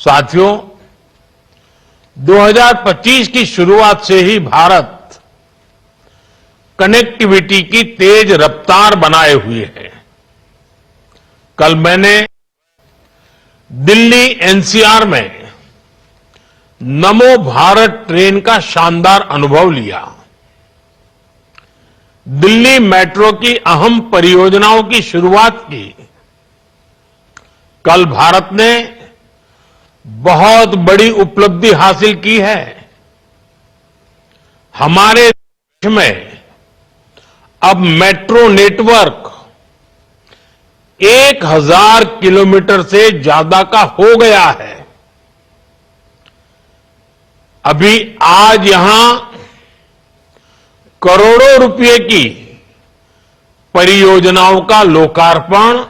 साथियों, 2025 की शुरुआत से ही भारत कनेक्टिविटी की तेज रफ्तार बनाए हुए है। कल मैंने दिल्ली एनसीआर में नमो भारत ट्रेन का शानदार अनुभव लिया। दिल्ली मेट्रो की अहम परियोजनाओं की शुरुआत की। कल भारत ने बहुत बड़ी उपलब्धि हासिल की है। हमारे देश में अब मेट्रो नेटवर्क 1000 किलोमीटर से ज्यादा का हो गया है। अभी आज यहां करोड़ों रुपए की परियोजनाओं का लोकार्पण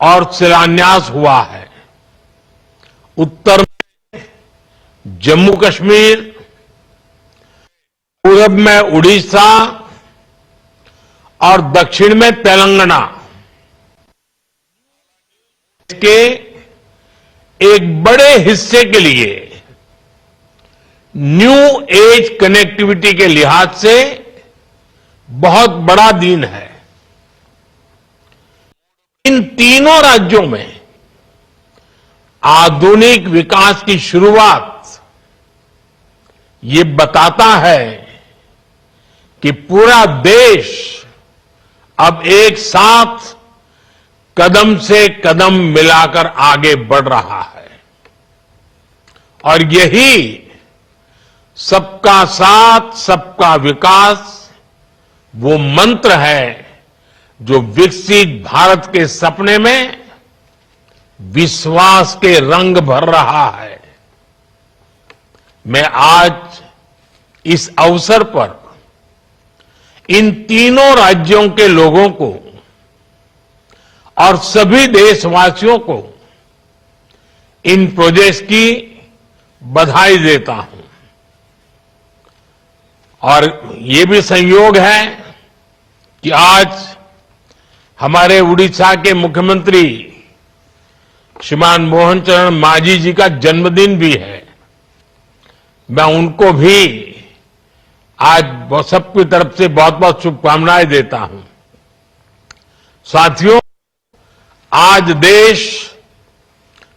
और शिलान्यास हुआ है। उत्तर में जम्मू कश्मीर, पूरब में उड़ीसा और दक्षिण में तेलंगाना के एक बड़े हिस्से के लिए न्यू एज कनेक्टिविटी के लिहाज से बहुत बड़ा दिन है। इन तीनों राज्यों में आधुनिक विकास की शुरुआत ये बताता है कि पूरा देश अब एक साथ कदम से कदम मिलाकर आगे बढ़ रहा है और यही सबका साथ सबका विकास वो मंत्र है जो विकसित भारत के सपने में विश्वास के रंग भर रहा है। मैं आज इस अवसर पर इन तीनों राज्यों के लोगों को और सभी देशवासियों को इन प्रोजेक्ट्स की बधाई देता हूं। और ये भी संयोग है कि आज हमारे उड़ीसा के मुख्यमंत्री श्रीमान मोहन चरण मांझी जी का जन्मदिन भी है। मैं उनको भी आज सबकी तरफ से बहुत बहुत शुभकामनाएं देता हूं। साथियों, आज देश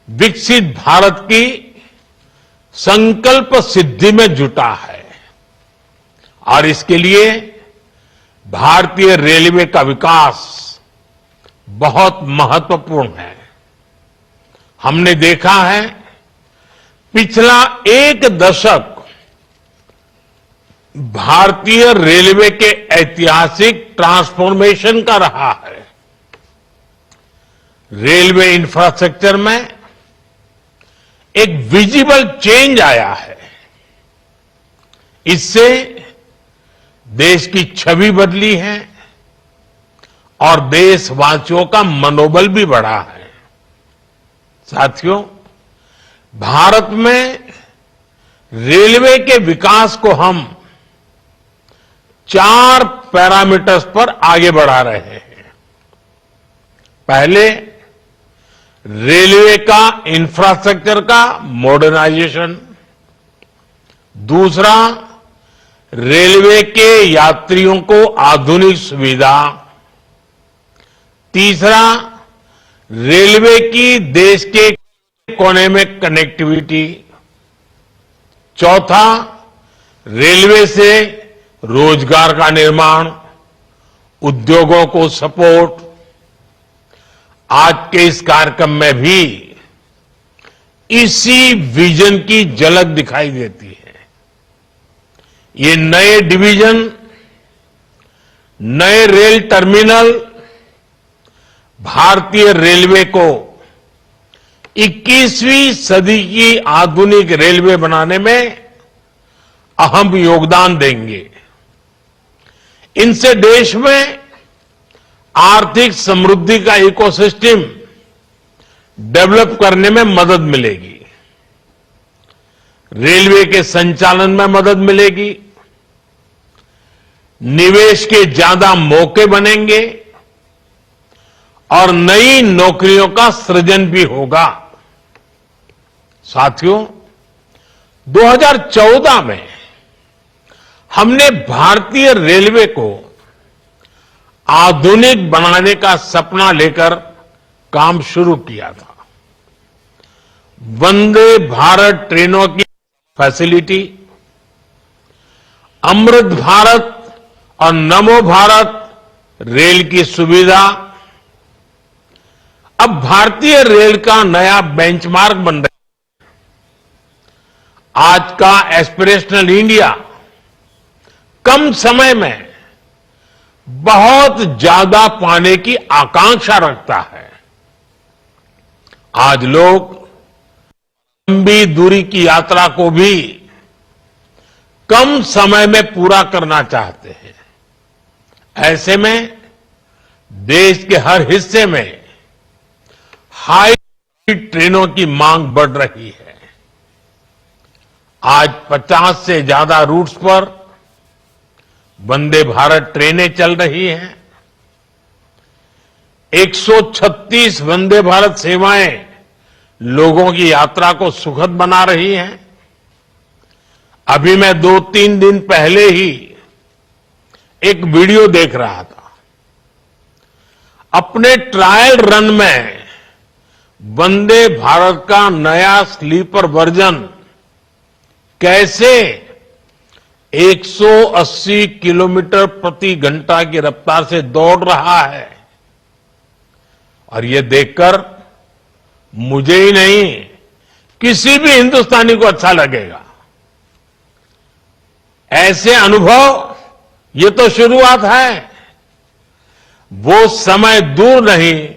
विकसित भारत की संकल्प सिद्धि में जुटा है और इसके लिए भारतीय रेलवे का विकास बहुत महत्वपूर्ण है। हमने देखा है पिछला एक दशक भारतीय रेलवे के ऐतिहासिक ट्रांसफॉर्मेशन का रहा है। रेलवे इंफ्रास्ट्रक्चर में एक विजिबल चेंज आया है। इससे देश की छवि बदली है और देशवासियों का मनोबल भी बढ़ा है। साथियों, भारत में रेलवे के विकास को हम 4 पैरामीटर्स पर आगे बढ़ा रहे हैं। पहले, रेलवे का इंफ्रास्ट्रक्चर का मॉडर्नाइजेशन। दूसरा, रेलवे के यात्रियों को आधुनिक सुविधा। तीसरा, रेलवे की देश के कोने में कनेक्टिविटी। चौथा, रेलवे से रोजगार का निर्माण, उद्योगों को सपोर्ट। आज के इस कार्यक्रम में भी इसी विजन की झलक दिखाई देती है। ये नए डिवीजन, नए रेल टर्मिनल भारतीय रेलवे को 21वीं सदी की आधुनिक रेलवे बनाने में अहम योगदान देंगे। इनसे देश में आर्थिक समृद्धि का इकोसिस्टम डेवलप करने में मदद मिलेगी। रेलवे के संचालन में मदद मिलेगी। निवेश के ज्यादा मौके बनेंगे और नई नौकरियों का सृजन भी होगा। साथियों, 2014 में हमने भारतीय रेलवे को आधुनिक बनाने का सपना लेकर काम शुरू किया था। वंदे भारत ट्रेनों की फैसिलिटी, अमृत भारत और नमो भारत रेल की सुविधा अब भारतीय रेल का नया बेंचमार्क बन रही है। आज का एस्पिरेशनल इंडिया कम समय में बहुत ज्यादा पाने की आकांक्षा रखता है। आज लोग लंबी दूरी की यात्रा को भी कम समय में पूरा करना चाहते हैं। ऐसे में देश के हर हिस्से में हाई स्पीड ट्रेनों की मांग बढ़ रही है। आज 50 से ज्यादा रूट्स पर वंदे भारत ट्रेनें चल रही हैं। 136 वंदे भारत सेवाएं लोगों की यात्रा को सुखद बना रही हैं। अभी मैं 2-3 दिन पहले ही एक वीडियो देख रहा था। अपने ट्रायल रन में वंदे भारत का नया स्लीपर वर्जन कैसे 180 किलोमीटर प्रति घंटा की रफ्तार से दौड़ रहा है, और ये देखकर मुझे ही नहीं, किसी भी हिंदुस्तानी को अच्छा लगेगा। ऐसे अनुभव ये तो शुरुआत है। वो समय दूर नहीं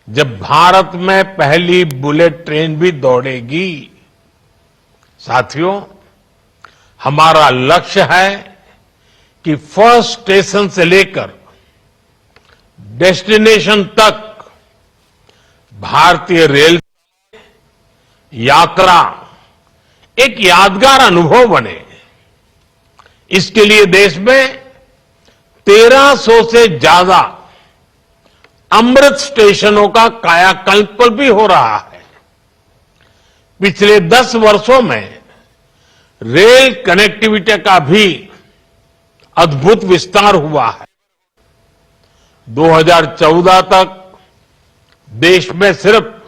जब भारत में पहली बुलेट ट्रेन भी दौड़ेगी। साथियों, हमारा लक्ष्य है कि फर्स्ट स्टेशन से लेकर डेस्टिनेशन तक भारतीय रेल यात्रा एक यादगार अनुभव बने। इसके लिए देश में 1300 से ज्यादा अमृत स्टेशनों का कायाकल्प भी हो रहा है। पिछले 10 वर्षों में रेल कनेक्टिविटी का भी अद्भुत विस्तार हुआ है। 2014 तक देश में सिर्फ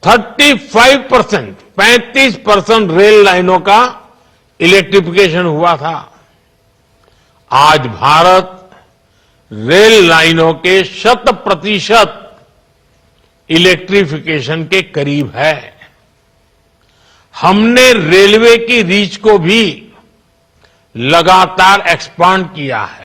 35% रेल लाइनों का इलेक्ट्रिफिकेशन हुआ था। आज भारत रेल लाइनों के 100% इलेक्ट्रिफिकेशन के करीब है। हमने रेलवे की रीच को भी लगातार एक्सपांड किया है।